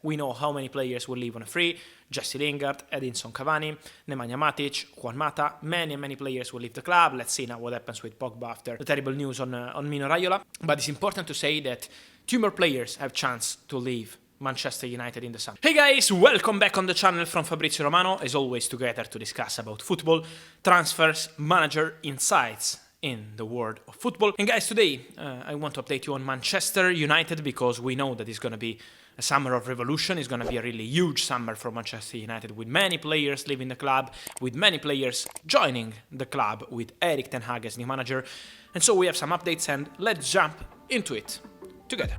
We know how many players will leave on a free: Jesse Lingard, Edinson Cavani, Nemanja Matic, Juan Mata. Many players will leave the club. Let's see now what happens with Pogba after the terrible news on Mino Raiola. But it's important to say that 2 more players have chance to leave Manchester United in the summer. Hey guys, welcome back on the channel from Fabrizio Romano, as always together to discuss about football, transfers, manager insights in the world of football. And guys, today I want to update you on Manchester United, because we know that it's going to be a summer of revolution. It's going to be a really huge summer for Manchester United, with many players leaving the club, with many players joining the club, with Erik ten Hag as new manager. And so we have some updates, and let's jump into it together.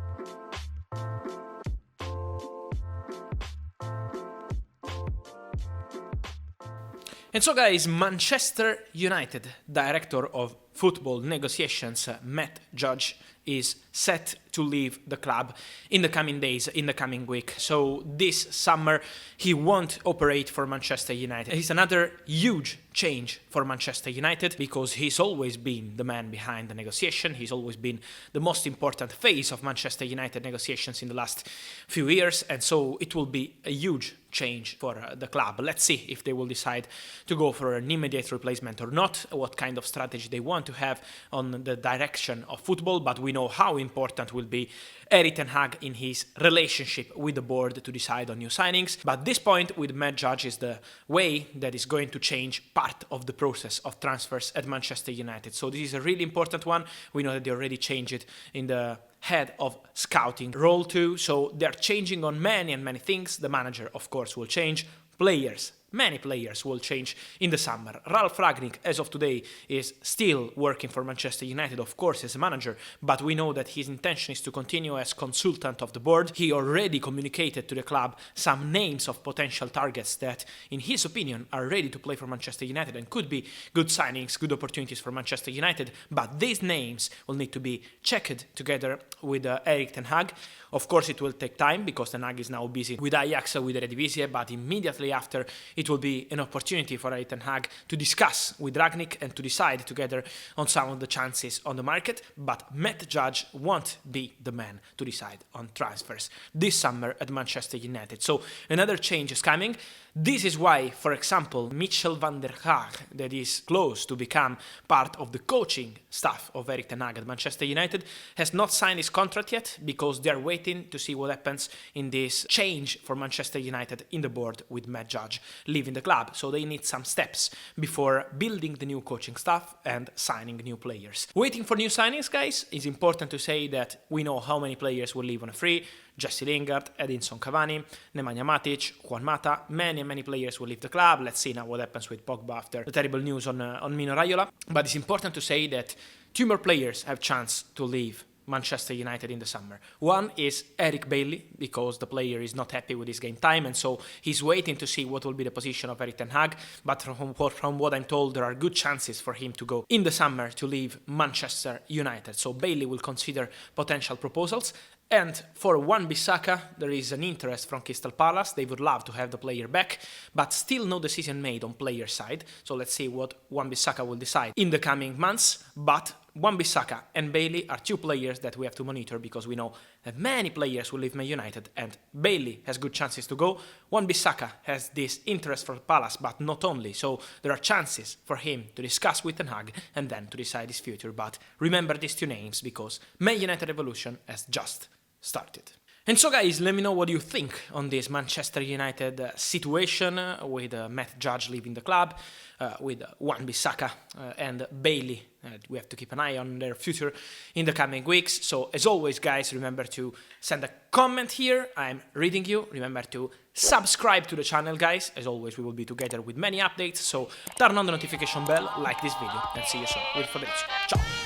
And so guys, Manchester United director of football negotiations, Matt Judge, is set to leave the club in the coming days, in the coming week. So this summer he won't operate for Manchester United. It's another huge change for Manchester United, because he's always been the man behind the negotiation. He's always been the most important face of Manchester United negotiations in the last few years, and so it will be a huge change for the club. Let's see if they will decide to go for an immediate replacement or not, what kind of strategy they want to have on the direction of football. But we know how important will be Erik ten Hag in his relationship with the board to decide on new signings. But this point with Matt Judge is the way that is going to change part of the process of transfers at Manchester United. So this is a really important one. We know that they already changed it in the head of scouting role too. So they're changing on many things. The manager, of course, will change. Players, many players will change in the summer. Ralf Rangnick, as of today, is still working for Manchester United, of course, as a manager, but we know that his intention is to continue as consultant of the board. He already communicated to the club some names of potential targets that, in his opinion, are ready to play for Manchester United and could be good signings, good opportunities for Manchester United. But these names will need to be checked together with Erik ten Hag. Of course, it will take time, because ten Hag is now busy with Ajax, with the Eredivisie, but immediately after, it will be an opportunity for Erik ten Hag to discuss with Rangnick and to decide together on some of the chances on the market. But Matt Judge won't be the man to decide on transfers this summer at Manchester United. So another change is coming. This is why, for example, Michel van der Gaag, that is close to become part of the coaching staff of Erik ten Hag at Manchester United, has not signed his contract yet, because they're waiting to see what happens in this change for Manchester United in the board with Matt Judge leaving the club. So they need some steps before building the new coaching staff and signing new players. Waiting for new signings, guys, it's important to say that we know how many players will leave on a free: Jesse Lingard, Edinson Cavani, Nemanja Matic, Juan Mata. Many players will leave the club. Let's see now what happens with Pogba after the terrible news on Mino Raiola. But it's important to say that 2 more players have chance to leave Manchester United in the summer. One is Eric Bailly, because the player is not happy with his game time, and so he's waiting to see what will be the position of Erik ten Hag. But from what I'm told, there are good chances for him to go in the summer to leave Manchester United. So Bailly will consider potential proposals. And for Wan-Bissaka, there is an interest from Crystal Palace. They would love to have the player back, but still no decision made on player side. So let's see what Wan-Bissaka will decide in the coming months. But Wan-Bissaka and Bailey are 2 players that we have to monitor, because we know that many players will leave Man United, and Bailey has good chances to go. Wan-Bissaka has this interest for Palace, but not only. So there are chances for him to discuss with ten Hag and then to decide his future. But remember these 2 names, because Man United revolution has just started. And so guys, let me know what you think on this Manchester United situation with Matt Judge leaving the club, with Wan-Bissaka and Bailey. We have to keep an eye on their future in the coming weeks. So as always, guys, remember to send a comment here. I'm reading you. Remember to subscribe to the channel, guys. As always, we will be together with many updates. So turn on the notification bell, like this video, and see you soon with Fabrizio. Ciao!